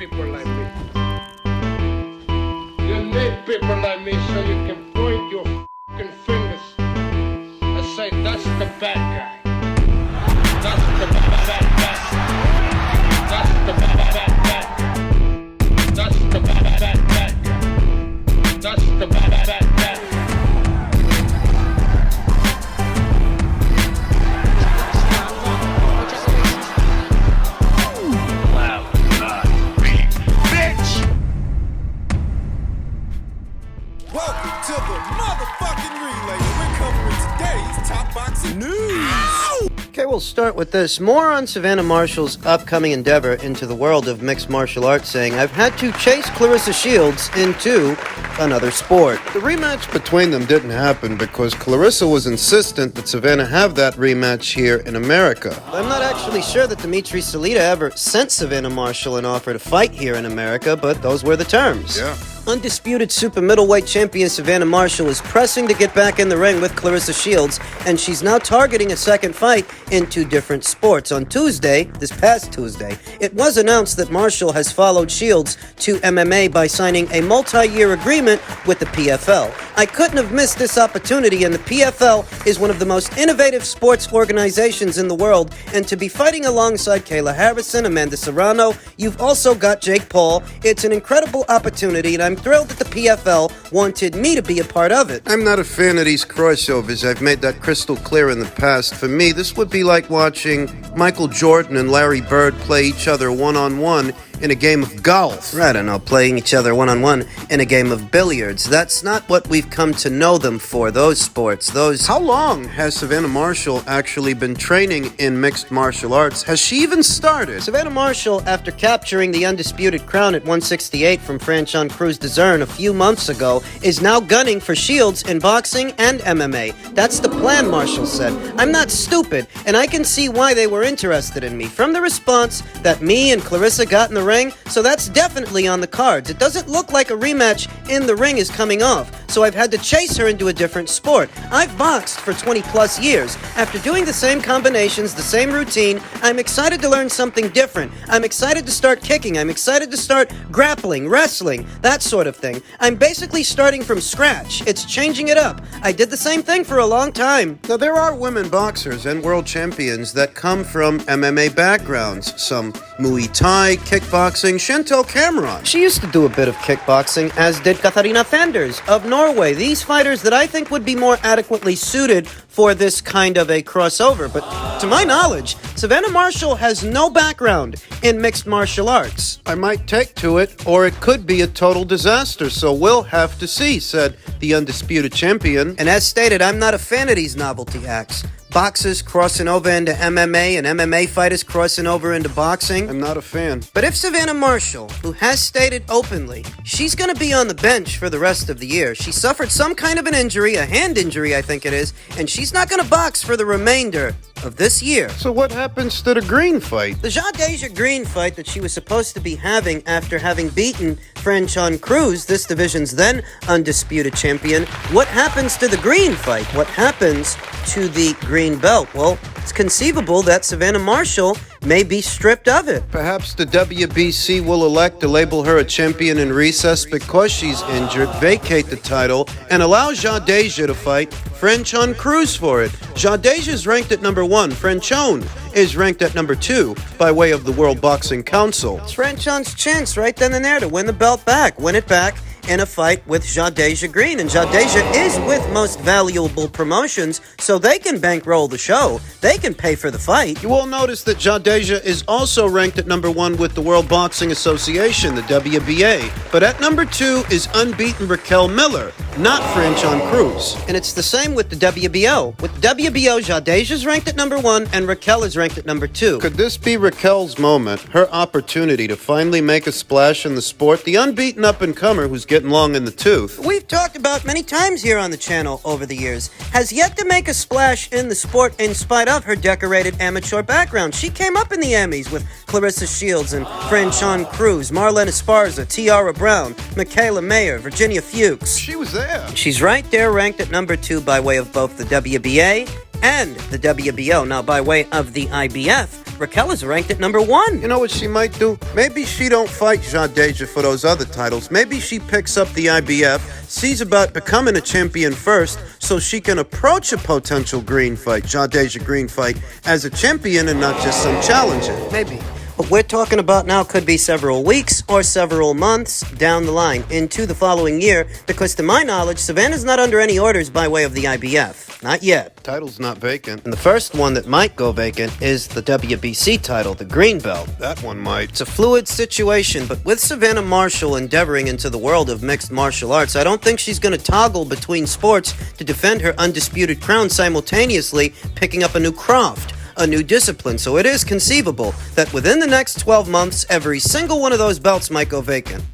people like me. You need people like me so you can point your fucking fingers and say, that's the bad guy. That's the bad guy. That's the bad guy. That's the bad guy. That's the bad guy. To the motherfucking relay, we're covering today's top boxing news. Okay, we'll start with this. More on Savannah Marshall's upcoming endeavor into the world of mixed martial arts, saying, I've had to chase Claressa Shields into another sport. The rematch between them didn't happen because Claressa was insistent that Savannah have that rematch here in America. I'm not actually sure that Dimitri Salita ever sent Savannah Marshall an offer to fight here in America, but those were the terms. Yeah. Undisputed super middleweight champion Savannah Marshall is pressing to get back in the ring with Claressa Shields, and she's now targeting a second fight in two different sports. On Tuesday, this past Tuesday, it was announced that Marshall has followed Shields to MMA by signing a multi-year agreement with the PFL. I couldn't have missed this opportunity, and the PFL is one of the most innovative sports organizations in the world, and to be fighting alongside Kayla Harrison, Amanda Serrano, you've also got Jake Paul. It's an incredible opportunity, and I'm thrilled that the PFL wanted me to be a part of it. I'm not a fan of these crossovers. I've made that crystal clear in the past. For me, this would be like watching Michael Jordan and Larry Bird play each other one-on-one in a game of golf. Right, I know, playing each other one-on-one in a game of billiards. That's not what we've come to know them for, those sports, those... How long has Savannah Marshall actually been training in mixed martial arts? Has she even started? Savannah Marshall, after capturing the undisputed crown at 168 from Franchon Cruz de Zern a few months ago, is now gunning for Shields in boxing and MMA. That's the plan, Marshall said. I'm not stupid, and I can see why they were interested in me. From the response that me and Claressa got in the ring, so that's definitely on the cards. It doesn't look like a rematch in the ring is coming off, so I've had to chase her into a different sport. I've boxed for 20 plus years. After doing the same combinations, the same routine, I'm excited to learn something different. I'm excited to start kicking. I'm excited to start grappling, wrestling, that sort of thing. I'm basically starting from scratch. It's changing it up. I did the same thing for a long time. Now, there are women boxers and world champions that come from MMA backgrounds. Some Muay Thai, kickboxing, Chantel Cameron. She used to do a bit of kickboxing, as did Katharina Fanders of Norway. These fighters that I think would be more adequately suited for this kind of a crossover. But to my knowledge, Savannah Marshall has no background in mixed martial arts. I might take to it, or it could be a total disaster, so we'll have to see, said the undisputed champion. And as stated, I'm not a fan of these novelty acts. Boxers crossing over into MMA and MMA fighters crossing over into boxing. I'm not a fan. But if Savannah Marshall, who has stated openly, she's going to be on the bench for the rest of the year. She suffered some kind of an injury, a hand injury I think it is, and she's not going to box for the remainder of this year. So what happens to the Green fight? The Jadeja Green fight that she was supposed to be having after having beaten Franchon Cruz, this division's then undisputed champion. What happens to the Green fight? What happens to the Green belt? Well, it's conceivable that Savannah Marshall may be stripped of it. Perhaps the WBC will elect to label her a champion in recess because she's injured, vacate the title, and allow Jadeja to fight Franchon Cruz for it. Jadeja is ranked at number 1. Franchon is ranked at number 2 by way of the World Boxing Council. It's Franchon's chance right then and there to win the belt back, win it back in a fight with Jadeja Green. And Jadeja is with Most Valuable Promotions, so they can bankroll the show. They can pay for the fight. You will notice that Jadeja is also ranked at number 1 with the World Boxing Association, the WBA. But at number 2 is unbeaten Raquel Miller, not Franchon Cruz. And it's the same with the WBO. With the WBO, Jadeja's ranked at number 1 and Raquel is ranked at number 2. Could this be Raquel's moment, her opportunity to finally make a splash in the sport? The unbeaten up-and-comer who's getting long in the tooth. We've talked about many times here on the channel over the years, has yet to make a splash in the sport in spite of her decorated amateur background. She came up in the Emmys with Claressa Shields and Franchon Cruz, Marlene Esparza, Tiara Brown, Michaela Mayer, Virginia Fuchs. She was there. She's right there, ranked at number 2 by way of both the WBA and the WBO. Now, by way of the IBF, Raquel is ranked at number 1. You know what she might do? Maybe she don't fight Jadeja for those other titles. Maybe she picks up the IBF, sees about becoming a champion first, so she can approach a potential Green fight, Jadeja Green fight, as a champion and not just some challenger. Maybe. What we're talking about now could be several weeks or several months down the line into the following year, because to my knowledge, Savannah's not under any orders by way of the IBF. Not yet. Title's not vacant. And the first one that might go vacant is the WBC title, the green belt. That one might. It's a fluid situation, but with Savannah Marshall endeavoring into the world of mixed martial arts, I don't think she's going to toggle between sports to defend her undisputed crown simultaneously picking up a new craft, a new discipline. So it is conceivable that within the next 12 months, every single one of those belts might go vacant.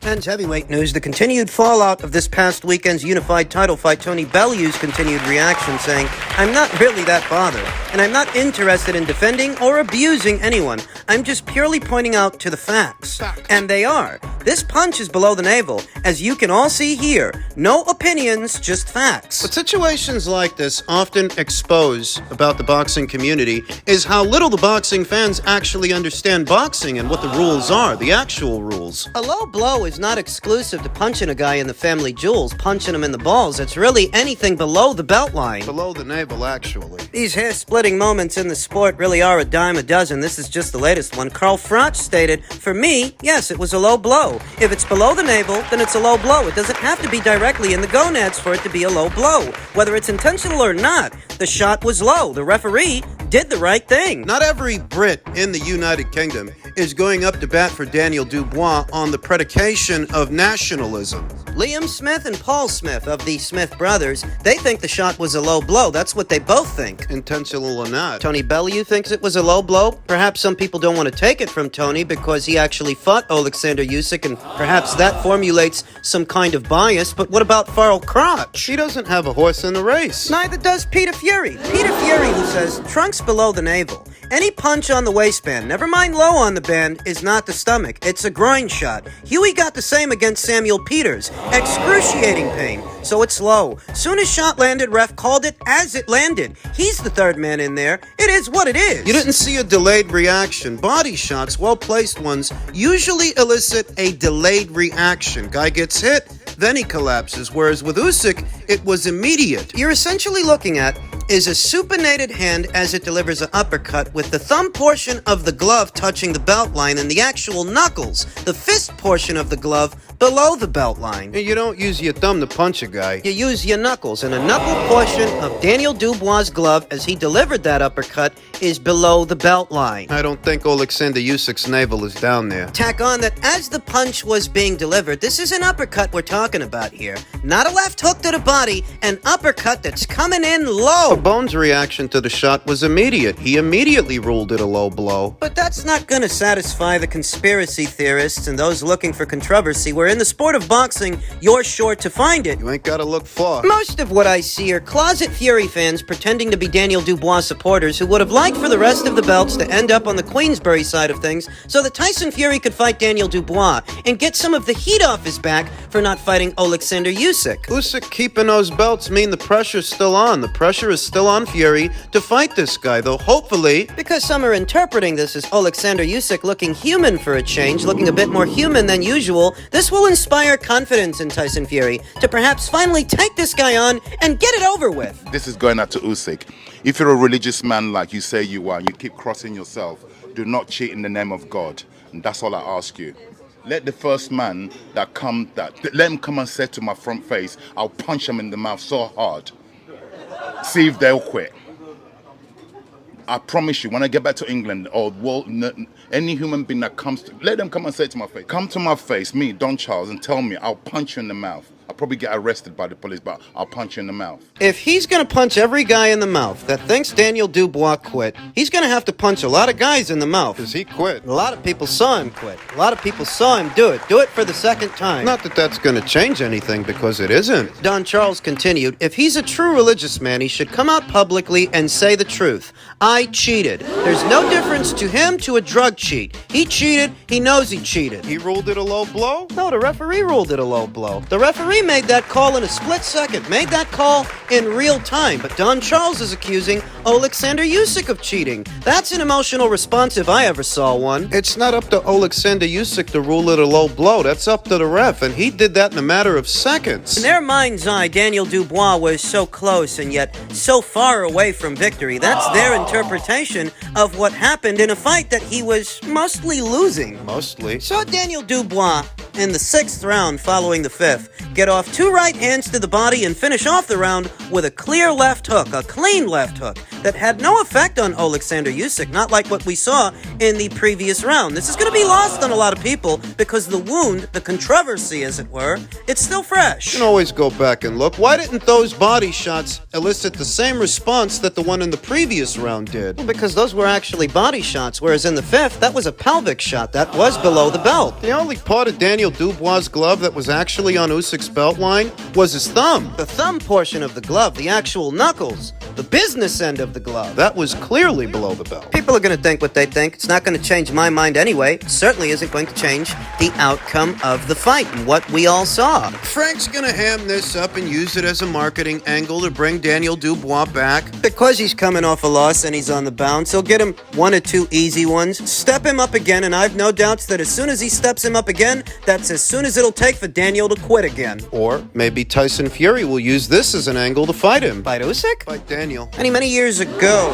Men's heavyweight news, the continued fallout of this past weekend's unified title fight, Tony Bellew's continued reaction saying, "I'm not really that bothered, and I'm not interested in defending or abusing anyone. I'm just purely pointing out to the facts." And they are. This punch is below the navel, as you can all see here. No opinions, just facts. But situations like this often expose about the boxing community is how little the boxing fans actually understand boxing and what the rules are, the actual rules. A low blow is not exclusive to punching a guy in the family jewels, punching him in the balls. It's really anything below the belt line. Below the navel, actually. These hair-splitting moments in the sport really are a dime a dozen. This is just the latest one. Carl Froch stated, "For me, yes, it was a low blow. If it's below the navel, then it's a low blow. It doesn't have to be directly in the gonads for it to be a low blow. Whether it's intentional or not, the shot was low. The referee did the right thing." Not every Brit in the United Kingdom is going up to bat for Daniel Dubois on the predication of nationalism. Liam Smith and Paul Smith of the Smith brothers, they think the shot was a low blow. That's what they both think. Intentional or not. Tony Bellew thinks it was a low blow. Perhaps some people don't want to take it from Tony because he actually fought Alexander Usyk, and perhaps that formulates some kind of bias. But what about Farrell Crotch? He doesn't have a horse in the race. Neither does Peter Fury. Peter Fury, who says trunks below the navel. Any punch on the waistband, never mind low on the band, is not the stomach. It's a groin shot. Huey got the same against Samuel Peters. Excruciating pain. So it's low. Soon as shot landed, ref called it as it landed. He's the third man in there. It is what it is. You didn't see a delayed reaction. Body shots, well-placed ones, usually elicit a delayed reaction. Guy gets hit, then he collapses. Whereas with Usyk, it was immediate. You're essentially looking at is a supinated hand as it delivers an uppercut with the thumb portion of the glove touching the belt line and the actual knuckles, the fist portion of the glove, below the belt line. You don't use your thumb to punch a guy. You use your knuckles, and a knuckle portion of Daniel Dubois' glove as he delivered that uppercut is below the belt line. I don't think Alexander Usyk's navel is down there. Tack on that as the punch was being delivered, this is an uppercut we're talking about here. Not a left hook to the body, an uppercut that's coming in low. Bones' reaction to the shot was immediate. He immediately ruled it a low blow. But that's not going to satisfy the conspiracy theorists and those looking for controversy, where in the sport of boxing, you're sure to find it. You ain't gotta look far. Most of what I see are closet Fury fans pretending to be Daniel Dubois supporters who would have liked for the rest of the belts to end up on the Queensberry side of things so that Tyson Fury could fight Daniel Dubois and get some of the heat off his back for not fighting Alexander Usyk. Usyk keeping those belts mean the pressure's still on. The pressure is still on Fury to fight this guy, though hopefully... Because some are interpreting this as Alexander Usyk looking human for a change, looking a bit more human than usual, this will inspire confidence in Tyson Fury to perhaps finally take this guy on and get it over with. This is going out to Usyk. If you're a religious man like you say you are, and you keep crossing yourself, do not cheat in the name of God. And that's all I ask you. Let the first man let him come and say to my front face, I'll punch him in the mouth so hard. See if they'll quit. I promise you, when I get back to England or any human being that comes to, let them come and say to my face, come to my face, me, Don Charles, and tell me I'll punch you in the mouth. I'll probably get arrested by the police, but I'll punch you in the mouth. If he's going to punch every guy in the mouth that thinks Daniel Dubois quit, he's going to have to punch a lot of guys in the mouth. Because he quit. A lot of people saw him quit. A lot of people saw him do it. Do it for the second time. Not that that's going to change anything, because it isn't. Don Charles continued, if he's a true religious man, he should come out publicly and say the truth. I cheated. There's no difference to him to a drug cheat. He cheated. He knows he cheated. He ruled it a low blow? No, the referee ruled it a low blow. The referee referee made that call in a split second, made that call in real time, but Don Charles is accusing Alexander Usyk of cheating. That's an emotional response if I ever saw one. It's not up to Alexander Usyk to rule it a low blow. That's up to the ref, and he did that in a matter of seconds. In their mind's eye, Daniel Dubois was so close and yet so far away from victory. That's their interpretation of what happened in a fight that he was mostly losing. Mostly. Saw Daniel Dubois in the 6th round following the 5th get off 2 right hands to the body and finish off the round with a clear left hook, a clean left hook that had no effect on Alexander Usyk, not like what we saw in the previous round. This is going to be lost on a lot of people because the wound, the controversy as it were, it's still fresh. You can always go back and look. Why didn't those body shots elicit the same response that the one in the previous round did? Well, because those were actually body shots, whereas in the 5th, that was a pelvic shot. That was below the belt. The only part of Daniel Dubois' glove that was actually on Usyk's belt line was his thumb. The thumb portion of the glove, the actual knuckles, the business end of the glove. That was clearly below the belt. People are going to think what they think. It's not going to change my mind anyway. It certainly isn't going to change the outcome of the fight and what we all saw. Frank's gonna ham this up and use it as a marketing angle to bring Daniel Dubois back. Because he's coming off a loss and he's on the bounce, he'll get him 1 or 2 easy ones, step him up again, and I've no doubts that as soon as he steps him up again, that's as soon as it'll take for Daniel to quit again. Or maybe Tyson Fury will use this as an angle to fight him. Fight Usyk? Fight Daniel. Many years ago,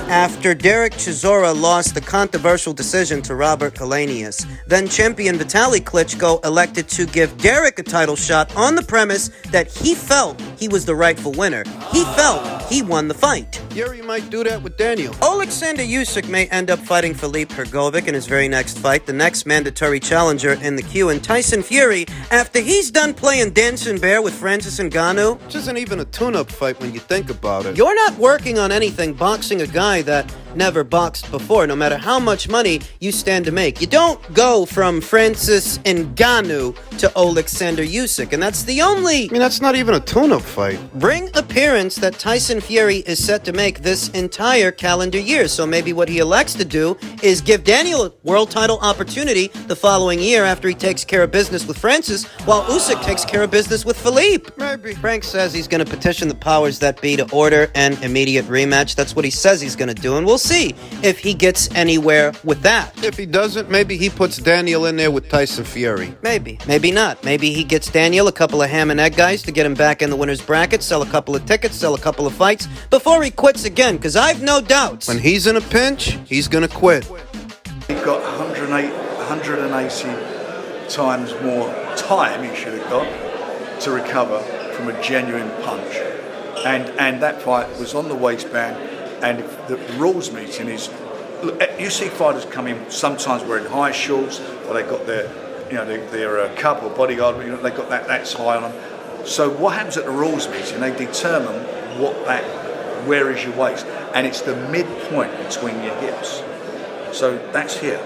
after Derek Chisora lost the controversial decision to Robert Helenius, then champion Vitaly Klitschko elected to give Derek a title shot on the premise that he felt he was the rightful winner. He felt he won the fight. Fury might do that with Daniel. Alexander Usyk may end up fighting Philippe Hrgovic in his very next fight, the next mandatory challenger in the queue, and Tyson Fury, after he's done playing Dancing Bear with Francis Ngannou. Which isn't even a tune-up fight when you think about it. You're not working on anything boxing a guy that never boxed before, no matter how much money you stand to make. You don't go from Francis Ngannou to Alexander Usyk, and that's the only that's not even a tune-up fight. ring appearance that Tyson Fury is set to make this entire calendar year. So maybe what he elects to do is give Daniel a world title opportunity the following year after he takes care of business with Francis, while Usyk takes care of business with Philippe. Maybe. Frank says he's going to petition the powers that be to order an immediate rematch. That's what he says he's going to do, and we'll see if he gets anywhere with that. If he doesn't, maybe he puts Daniel in there with Tyson Fury. Maybe not. Maybe he gets Daniel a couple of ham and egg guys to get him back in the winner's bracket, sell a couple of tickets, sell a couple of fights before he quits again, because I've no doubts. When he's in a pinch, he's gonna quit. He got 180 times more time he should have got to recover from a genuine punch. And that fight was on the waistband, and the rules meeting is, look, you see fighters come in sometimes wearing high shorts, or they got their cup or bodyguard, they got that's high on them. So what happens at the rules meeting, they determine where is your waist, and it's the midpoint between your hips. So that's here.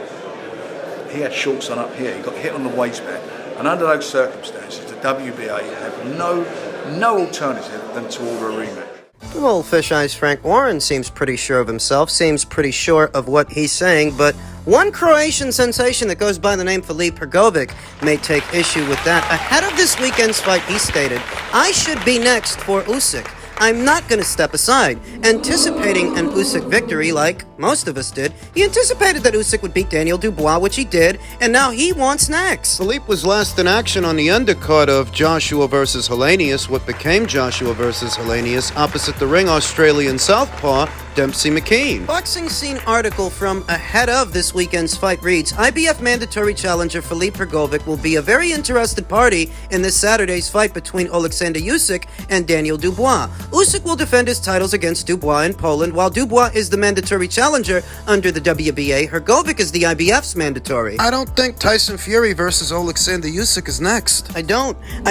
He had shorts on up here, he got hit on the waistband, and under those circumstances, the WBA have no alternative than to order a rematch. Well, Fish Eyes Frank Warren seems pretty sure of himself, seems pretty sure of what he's saying, but one Croatian sensation that goes by the name Philippe Hrgovic may take issue with that. Ahead of this weekend's fight, he stated, "I should be next for Usyk. I'm not going to step aside." Anticipating an Usyk victory like most of us did, he anticipated that Usyk would beat Daniel Dubois, which he did, and now he wants next. Philippe was last in action on the undercard of Joshua versus Helenius, what became Joshua versus Helenius, opposite the ring Australian southpaw Dempsey McKean. Boxing Scene article from ahead of this weekend's fight reads, IBF mandatory challenger Philippe Hrgovic will be a very interested party in this Saturday's fight between Alexander Usyk and Daniel Dubois. Usyk will defend his titles against Dubois in Poland, while Dubois is the mandatory challenger under the WBA. Hrgovic is the IBF's mandatory. I don't think Tyson Fury versus Alexander Usyk is next. I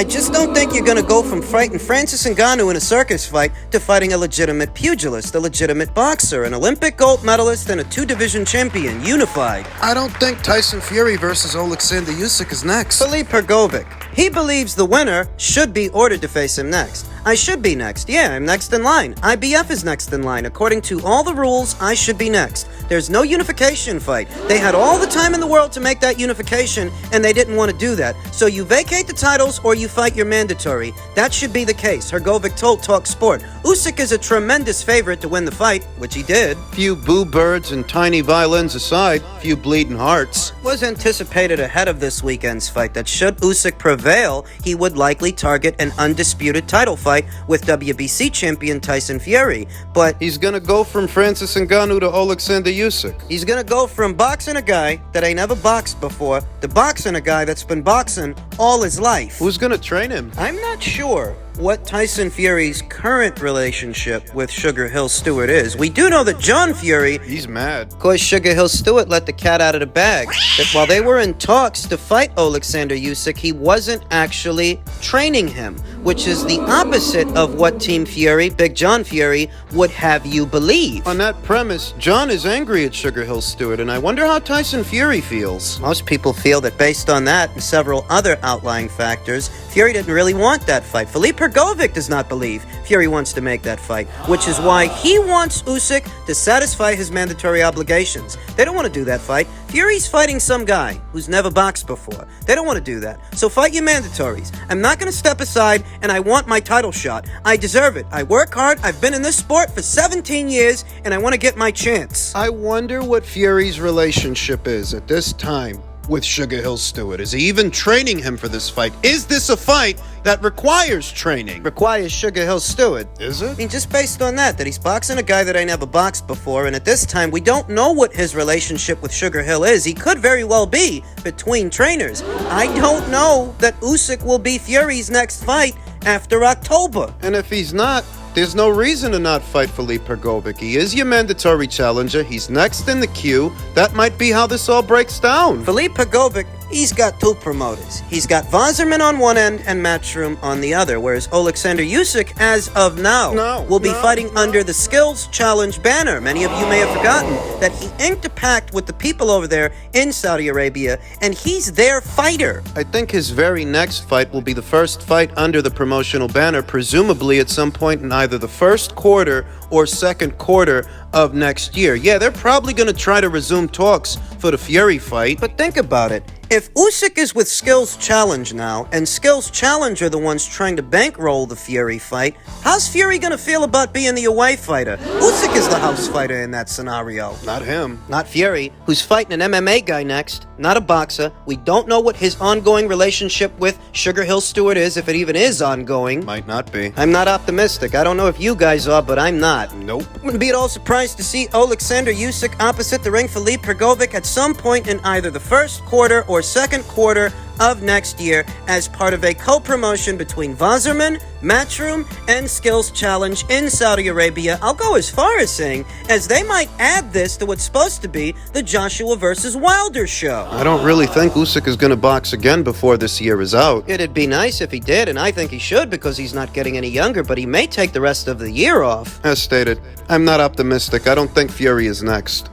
just don't think you're going to go from fighting Francis Ngannou in a circus fight to fighting a legitimate pugilist, a legitimate boxer, an Olympic gold medalist, and a 2-division champion, unified. I don't think Tyson Fury versus Alexander Usyk is next. Philippe Hrgovic. He believes the winner should be ordered to face him next. I should be next. Yeah, I'm next in line. IBF is next in line. According to all the rules, I should be next. There's no unification fight. They had all the time in the world to make that unification, and they didn't want to do that. So you vacate the titles or you fight your mandatory. That should be the case. Hrgovic told Talk Sport. Usyk is a tremendous favorite to win the fight, which he did. Few boo birds and tiny violins aside, few bleeding hearts. Was anticipated ahead of this weekend's fight that should Usyk prevail, he would likely target an undisputed title fight with WBC champion Tyson Fury. But He's gonna go from Francis Ngannou to Alexander Usyk. he's gonna go from boxing a guy that ain't never boxed before to boxing a guy that's been boxing all his life. Who's gonna train him? I'm not sure what Tyson Fury's current relationship with Sugar Hill Stewart is. We do know that John Fury, He's mad. of course, Sugar Hill Stewart let the cat out of the bag. That while they were in talks to fight Alexander Usyk, he wasn't actually training him, which is the opposite of what Team Fury, Big John Fury, would have you believe. On that premise, John is angry at Sugar Hill Stewart, and I wonder how Tyson Fury feels. Most people feel that based on that and several other outlying factors, Fury didn't really want that fight. Philippe Hrgovic does not believe Fury wants to make that fight, which is why he wants Usyk to satisfy his mandatory obligations. They don't want to do that fight. Fury's fighting some guy who's never boxed before. They don't want to do that. So fight your mandatories. I'm not going to step aside, and I want my title shot. I deserve it. I work hard. I've been in this sport for 17 years, and I want to get my chance. I wonder what Fury's relationship is at this time with Sugar Hill Stewart. Is he even training him for this fight? Is this a fight that requires training? Requires Sugar Hill Stewart. Is I it? mean, just based on that he's boxing a guy that I never boxed before, and at this time, we don't know what his relationship with Sugar Hill is. He could very well be between trainers. I don't know that Usyk will be Fury's next fight after October. And if he's not, there's no reason to not fight Philippe Hrgovic. He is your mandatory challenger. He's next in the queue. That might be how this all breaks down. Philippe Hrgovic, he's got two promoters. He's got Vazirman on one end and Matchroom on the other, whereas Alexander Usyk, as of now, will be fighting under the Skills Challenge banner. Many of you may have forgotten that he inked a pact with the people over there in Saudi Arabia, and he's their fighter. I think his very next fight will be the first fight under the promotional banner, presumably at some point in either the first quarter or second quarter of next year. Yeah, they're probably going to try to resume talks for the Fury fight. But think about it. If Usyk is with Skills Challenge now, and Skills Challenge are the ones trying to bankroll the Fury fight, how's Fury gonna feel about being the away fighter? Usyk is the house fighter in that scenario. Not him. Not Fury, who's fighting an MMA guy next, not a boxer. We don't know what his ongoing relationship with Sugar Hill Stewart is, if it even is ongoing. Might not be. I'm not optimistic. I don't know if you guys are, but I'm not. Nope. Wouldn't be at all surprised to see Alexander Usyk opposite the ring Philippe Hrgovic at some point in either the first quarter or second quarter of next year as part of a co-promotion between Vazirman, Matchroom, and Skills Challenge in Saudi Arabia. I'll go as far as saying as they might add this to what's supposed to be the Joshua versus Wilder show. I don't really think Usyk is going to box again before this year is out. It'd be nice if he did, and I think he should because he's not getting any younger, but he may take the rest of the year off. As stated, I'm not optimistic. I don't think Fury is next.